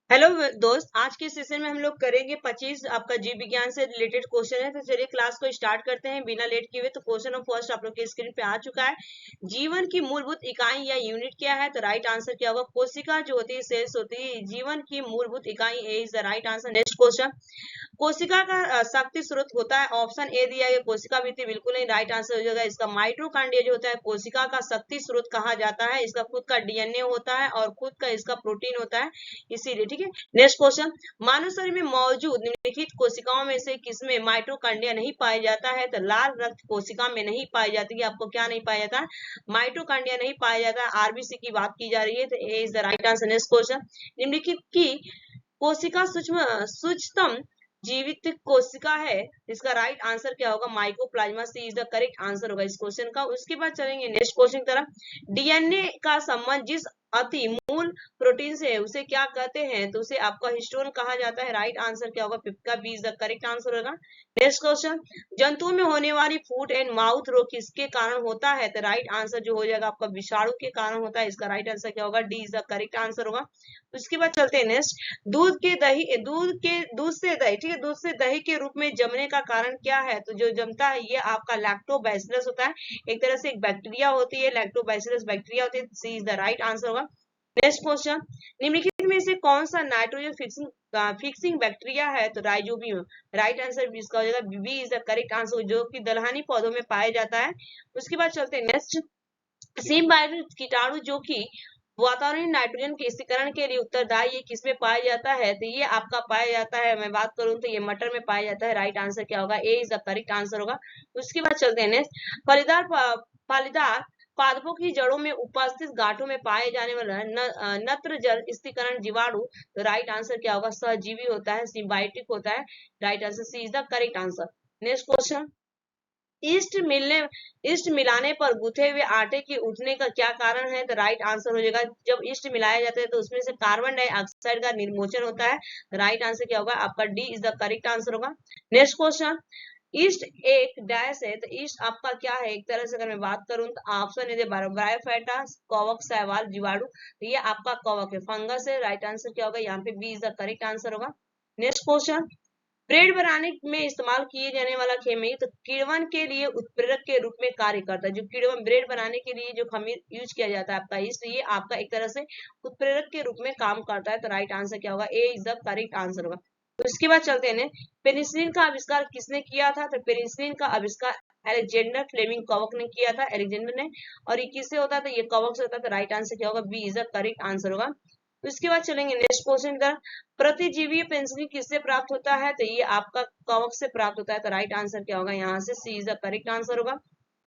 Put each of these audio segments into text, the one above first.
Hello दोस्त, आज के सेशन में हम लोग करेंगे 25 आपका जीव विज्ञान से रिलेटेड क्वेश्चन है। तो चलिए क्लास को स्टार्ट करते हैं बिना लेट किए हुए। तो क्वेश्चन ऑफ फर्स्ट आप लोग के स्क्रीन पे आ चुका है। जीवन की मूलभूत इकाई या यूनिट क्या है? तो राइट आंसर क्या होगा? कोशिका जो होती है, सेल्स होती है, जीवन की मूलभूत इकाई is the right answer. Next question, कोशिका का शक्ति स्रोत होता है। ऑप्शन ए दिया है कोशिका भित्ति, बिल्कुल नहीं, राइट आंसर हो जाएगा इसका। माइटोकॉन्ड्रिया जो होता है कोशिका का शक्ति स्रोत कहा जाता है। इसका खुद का डीएनए होता है और खुद का इसका प्रोटीन होता है, इसीलिए। ठीक है, नेक्स्ट क्वेश्चन, मानव शरीर में मौजूद निम्नलिखित कोशिकाओं में से किसमें माइटोकॉन्ड्रिया नहीं पाया जाता है? तो लाल रक्त कोशिका में नहीं पाई जाती है। आपको क्या नहीं पाया जाता है? माइटोकॉन्ड्रिया नहीं पाया जाता है। आरबीसी की बात की जा रही है, तो A is the right answer. Next question, निम्नलिखित की कोशिका सूक्ष्मतम जीवित कोशिका है, इसका राइट आंसर क्या होगा? Mycoplasma, C is the correct answer होगा इस क्वेश्चन का। उसके बाद चलेंगे नेक्स्ट क्वेश्चन की तरफ। डीएनए का संबंध जिस अति मूल प्रोटीन से है उसे क्या कहते हैं? तो उसे आपका हिस्टोन कहा जाता है। राइट आंसर क्या होगा? 5 का B is the correct answer होगा। नेक्स्ट क्वेश्चन, जंतुओं में होने वाली फूट एंड माउथ रोग किसके कारण होता है? तो राइट आंसर जो हो जाएगा आपका विषाणु के कारण होता है। इसका राइट आंसर क्या होगा? D is the correct answer होगा। उसके बाद चलते हैं नेक्स्ट, दूध से दही, ठीक है, दूध से दही के रूप में जमने का कारण क्या है? तो जो जमता है ये आपका लैक्टोबैसिलस होता है। एक तरह से एक बैक्टीरिया होती है, लैक्टोबैसिलस बैक्टीरिया होती है। सी इज द राइट आंसर होगा। नेक्स्ट क्वेश्चन, निम्नलिखित में से कौन सा नाइट्रोजन फिक्सिंग बैक्टीरिया है? तो राइजोबियम, राइट आंसर इसका हो जाएगा। B is the correct answer, जो कि दलहनी पौधों में पाया जाता है। उसके बाद चलते हैं नेक्स्ट, सिम्बायोटिक कीटाणु जो कि वातावरणीय नाइट्रोजन के स्थिरीकरण के लिए उत्तरदायी, ये किसमें पाया जाता है? तो ये आपका पाया जाता है, मैं बात करूं तो ये मटर में पाया जाता है। राइट आंसर क्या होगा? ए इज द करेक्ट आंसर होगा। उसके बाद चलते हैं नेक्स्ट, फलीदार पादपों की जड़ों में उपस्थित गांठों में पाए जाने वाला नत्र जल स्थिरीकरण जीवाणु, तो राइट आंसर क्या होगा? सहजीवी होता है, सिम्बायोटिक होता है। Right answer C is the correct answer. Next question, yeast मिलने ईस्ट मिलाने पर गुथे हुए आटे के उठने का क्या कारण है? तो राइट आंसर हो जाएगा, जब ईस्ट मिलाया जाता है तो उसमें से कार्बन डाइऑक्साइड का निर्मोचन होता है। राइट आंसर क्या होगा? आपका D is the correct answer होगा। नेक्स्ट क्वेश्चन, ईस्ट एक डैश है, तो ईस्ट आपका क्या है? एक तरह से अगर मैं बात करूं तो ऑप्शन है ब्रायोफाइटा, कवक, शैवाल, जीवाणु, तो ये आपका कवक है, फंगस है। राइट आंसर क्या होगा? यहाँ पे B is the correct answer होगा। नेक्स्ट क्वेश्चन, ब्रेड बनाने में इस्तेमाल किए जाने वाला खमीर तो किण्वन के लिए उत्प्रेरक के रूप में कार्य करता है। जो किण्वन ब्रेड बनाने के लिए जो खमीर यूज किया जाता है आपका, इसलिए आपका एक तरह से उत्प्रेरक के रूप में काम करता है। तो राइट आंसर क्या होगा? ए इज द करेक्ट आंसर होगा। तो इसके बाद चलते हैं, पेनिसिलिन का आविष्कार किसने किया था? तो पेनिसिलिन का आविष्कार अलेक्जेंडर फ्लेमिंग कवक ने किया था, अलेक्जेंडर ने। और ये किससे होता था? ये कवक से होता था। राइट आंसर क्या होगा? B is the correct answer होगा। उसके बाद चलेंगे नेक्स्ट क्वेश्चन का, प्रतिजीवी पेंसिलिन किससे प्राप्त होता है? तो ये आपका कवक से प्राप्त होता है। तो राइट आंसर क्या होगा? यहाँ से सी इज द करेक्ट आंसर होगा।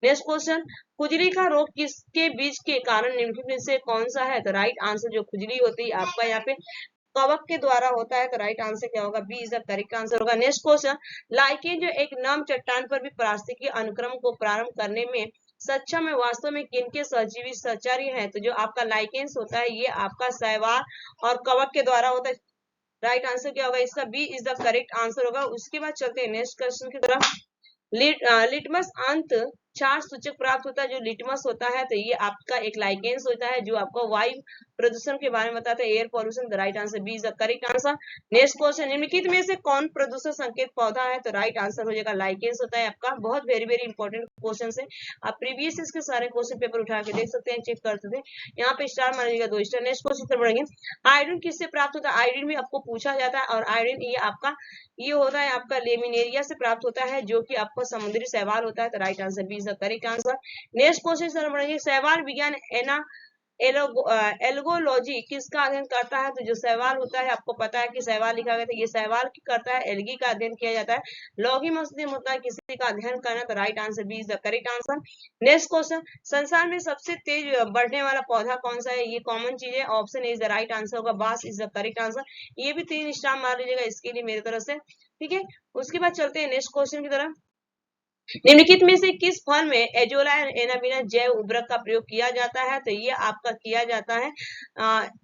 नेक्स्ट क्वेश्चन, खुजली का रोग किसके बीज के कारण निम्नलिखित में से कौन सा है? तो राइट आंसर, जो खुजली होती है आपका यहाँ पे कवक के द्वारा होता है। तो राइट आंसर क्या होगा? B is the correct answer होगा। नेक्स्ट क्वेश्चन, लाइकेन जो एक नम चट्टान पर भी पारिस्थितिकी अनुक्रम को प्रारंभ करने में सक्षम है, वास्तव में किनके सहजीवी सहचर्य है? तो जो आपका लाइकेंस होता है ये आपका शैवाल और कवक के द्वारा होता है। राइट आंसर क्या होगा? इसका B is the correct answer होगा। उसके बाद चलते हैं नेक्स्ट क्वेश्चन की तरफ। लिटमस अंत क्षार सूचक प्राप्त होता है। जो लिटमस होता है तो ये आपका एक लाइकेंस होता है जो आपको वायु प्रदूषण के बारे में बताता है, air pollution. The right answer B is the correct answer. Next question, निम्नलिखित में से कौन प्रदूषण संकेत पौधा है? तो राइट आंसर हो जाएगा लाइकेंस होता है आपका। बहुत वेरी वेरी इंपॉर्टेंट क्वेश्चन है, आप प्रीवियस इसके सारे क्वेश्चन पेपर उठा के देख सकते हैं, चेक कर सकते हैं। यहाँ पे स्टार मारिएगा, 2 स्टार। नेक्स्ट क्वेश्चन बढ़ेंगे, आयोडीन किससे प्राप्त होता है? आयोडीन भी आपको पूछा जाता है, और आयोडीन ये आपका ये होता है आपका लेमिनेरिया से प्राप्त होता है, जो कि आपका समुद्री शैवाल होता है। तो right answer B is the correct answer. Next question बढ़ेंगे, शैवाल विज्ञान एल्गोलॉजी किसका अध्ययन करता है? तो जो शैवाल होता है आपको पता है कि शैवाल लिखा गया था, ये शैवाल की करता है, एल्गी का अध्ययन किया जाता है। लॉगी मतलब होता है किसी का अध्ययन करना। तो right answer B is the correct answer. Next question, संसार में सबसे तेज बढ़ने वाला पौधा कौन सा है? ये कॉमन चीज है, option is the right answer होगा, बांस इज द करेक्ट आंसर। ये भी 3 स्टार मार लीजिएगा इसके लिए मेरी तरफ से, ठीक है। उसके बाद चलते हैं नेक्स्ट क्वेश्चन की तरफ। निम्नलिखित में से किस फल में एजोला एनाबिना जैव उर्वरक का प्रयोग किया जाता है? तो ये आपका किया जाता है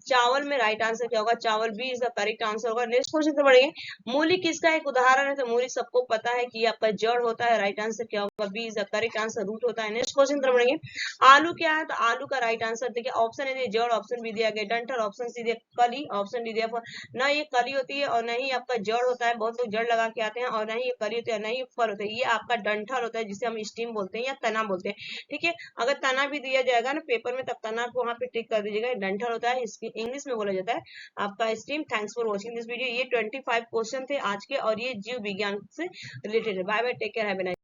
चावल में। राइट आंसर क्या होगा? चावल B is the correct answer होगा। नेक्स्ट क्वेश्चन तो बढ़ेंगे। मूली किसका एक उदाहरण है? तो मूली सबको पता है कि आपका जड़ होता है। राइट आंसर क्या होगा? B is the correct answer, root होता है। नेक्स्ट क्वेश्चन तो बढ़ेंगे। आलू क्या है? तो आलू का राइट आंसर देखिए, ऑप्शन ए जड़, ऑप्शन बी दिया गया डंठल, ऑप्शन सी दिया कली, ऑप्शन डी दिया ना ये कली होती है और ना ही आपका जड़ होता है, बहुत लोग जड़ लगा के आते हैं, और ना ही ये कली होती है, ना ही फल होता है। ये आपका डंठल होता है जिसे हम स्टीम बोलते हैं या तना बोलते हैं। ठीक है, अगर तना भी दिया जाएगा ना पेपर में, तब तना को वहां पे टिक कर दीजिएगा। डंठल होता है, इसकी इंग्लिश में बोला जाता है आपका steam. Thanks for watching this video. ये 25 क्वेश्चन थे आज के, और ये जीव विज्ञान से रिलेटेड है। Bye bye, take care, have a nice